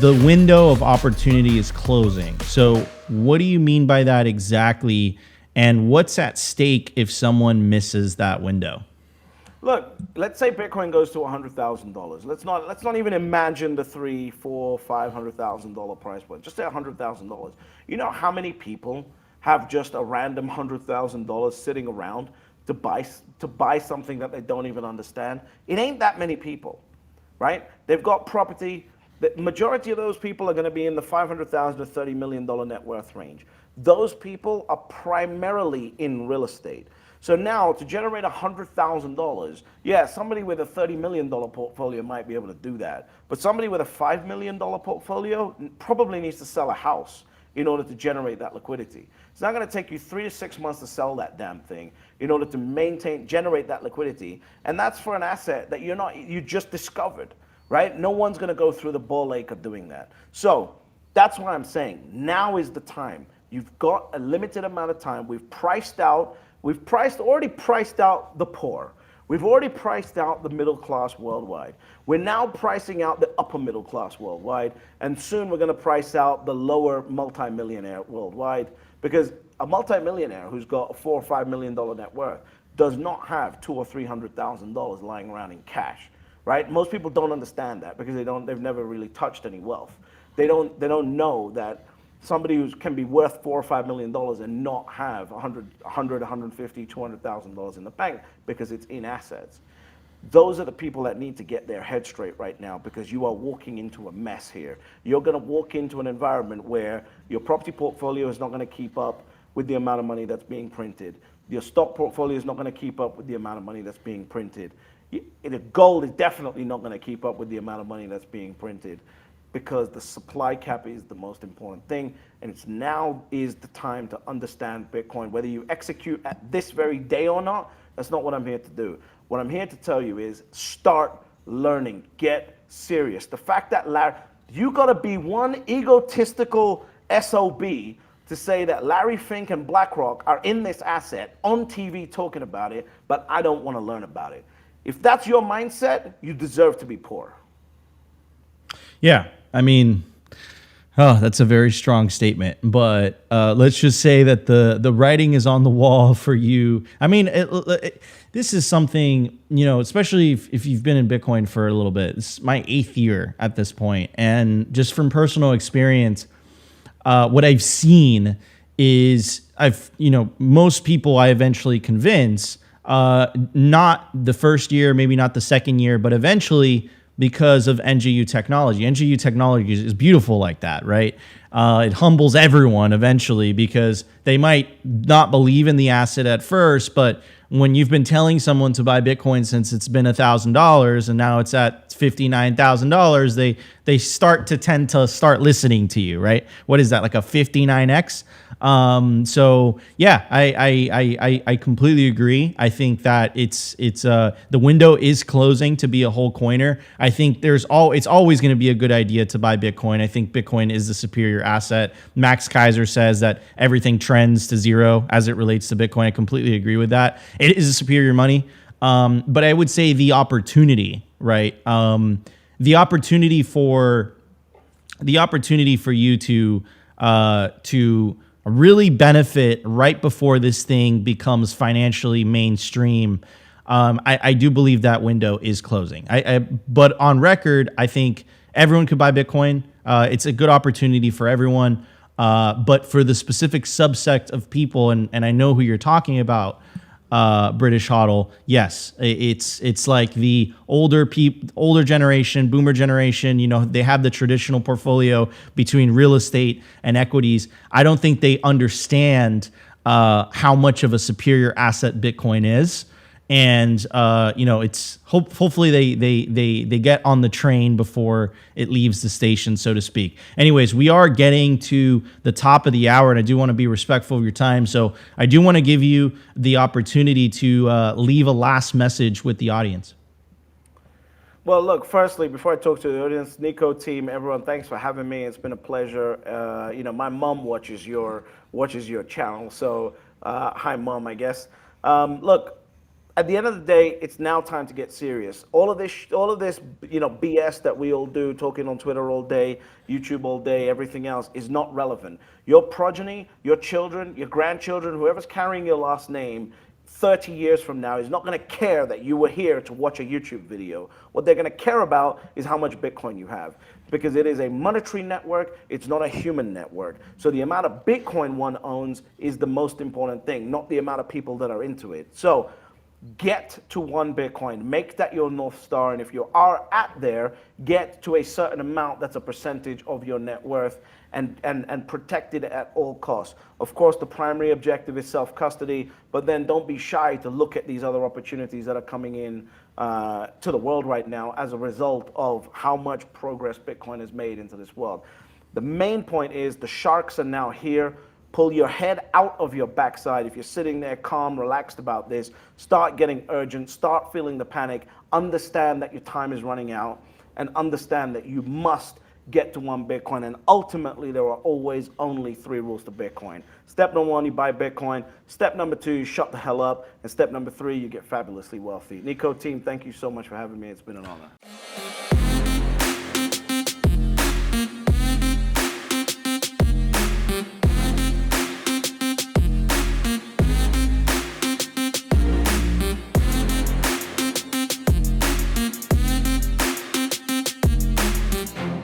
the window of opportunity is closing. So what do you mean by that exactly? And what's at stake if someone misses that window? Look, let's say Bitcoin goes to $100,000. Let's not even imagine the three, four, $500,000 price point. Just say $100,000. You know how many people have just a random $100,000 sitting around to buy something that they don't even understand? It ain't that many people, right? They've got property. The majority of those people are going to be in the $500,000 to $30 million net worth range. Those people are primarily in real estate. So now to generate $100,000, yeah, somebody with a $30 million portfolio might be able to do that. But somebody with a $5 million portfolio probably needs to sell a house in order to generate that liquidity. It's not going to take you 3 to 6 months to sell that damn thing in order to generate that liquidity. And that's for an asset that you just discovered, right? No one's going to go through the ball ache of doing that. So that's what I'm saying. Now is the time. You've got a limited amount of time. Already priced out the poor. We've already priced out the middle class worldwide. We're now pricing out the upper middle class worldwide, and soon we're going to price out the lower multimillionaire worldwide, because a multimillionaire who's got a $4 or $5 million net worth does not have $200,000 or $300,000 lying around in cash, right? Most people don't understand that because they've never really touched any wealth. They don't know that somebody who can be worth $4 or $5 million and not have $100,000, $150,000, $200,000 in the bank because it's in assets. Those are the people that need to get their head straight right now, because you are walking into a mess here. You're going to walk into an environment where your property portfolio is not going to keep up with the amount of money that's being printed. Your stock portfolio is not going to keep up with the amount of money that's being printed. The gold is definitely not going to keep up with the amount of money that's being printed, because the supply cap is the most important thing, and it's now is the time to understand Bitcoin. Whether you execute at this very day or not, that's not what I'm here to do. What I'm here to tell you is start learning, get serious. The fact that you gotta be one egotistical SOB to say that Larry Fink and BlackRock are in this asset on TV talking about it, but I don't wanna learn about it. If that's your mindset, you deserve to be poor. Yeah, I mean, oh, that's a very strong statement. But let's just say that the writing is on the wall for you. I mean, this is something, especially if you've been in Bitcoin for a little bit. It's my 8th year at this point, and just from personal experience, what I've seen is most people I eventually convince, not the first year, maybe not the second year, but eventually, because of NGU technology. NGU technology is beautiful like that, right? It humbles everyone eventually, because they might not believe in the asset at first, but when you've been telling someone to buy Bitcoin since it's been $1,000 and now it's at $59,000, they tend to start listening to you, right? What is that, like a 59x? So yeah, I completely agree. I think that it's the window is closing to be a whole coiner. I think it's always going to be a good idea to buy Bitcoin. I think Bitcoin is the superior asset. Max Kaiser says that everything trends to zero as it relates to Bitcoin. I completely agree with that. It is a superior money. But I would say the opportunity, right? The opportunity for you to really benefit right before this thing becomes financially mainstream. I do believe that window is closing. But on record, I think everyone could buy Bitcoin. It's a good opportunity for everyone. But for the specific subsect of people, and I know who you're talking about, British Hodl, yes, it's like the older generation, boomer generation. They have the traditional portfolio between real estate and equities. I don't think they understand how much of a superior asset Bitcoin is, and it's hopefully they get on the train before it leaves the station, so to speak. Anyways, we are getting to the top of the hour, and I do want to be respectful of your time, so I do want to give you the opportunity to leave a last message with the audience. Well, look, firstly, before I talk to the audience, Nico, team, everyone, thanks for having me. It's been a pleasure. My mom watches your channel, so hi, mom, I guess. Look, at the end of the day, it's now time to get serious. All of this, BS that we all do, talking on Twitter all day, YouTube all day, everything else is not relevant. Your progeny, your children, your grandchildren, whoever's carrying your last name, 30 years from now is not going to care that you were here to watch a YouTube video. What they're going to care about is how much Bitcoin you have, because it is a monetary network, it's not a human network. So the amount of Bitcoin one owns is the most important thing, not the amount of people that are into it. So get to 1 Bitcoin, make that your North Star, and if you are at there, get to a certain amount that's a percentage of your net worth, and protect it at all costs. Of course, the primary objective is self-custody, but then don't be shy to look at these other opportunities that are coming in to the world right now as a result of how much progress Bitcoin has made into this world. The main point is the sharks are now here. Pull your head out of your backside. If you're sitting there calm, relaxed about this, start getting urgent, start feeling the panic, understand that your time is running out, and understand that you must get to 1 Bitcoin. And ultimately, there are always only 3 rules to Bitcoin. Step number 1, you buy Bitcoin. Step number 2, you shut the hell up. And step number 3, you get fabulously wealthy. Nico team, thank you so much for having me. It's been an honor.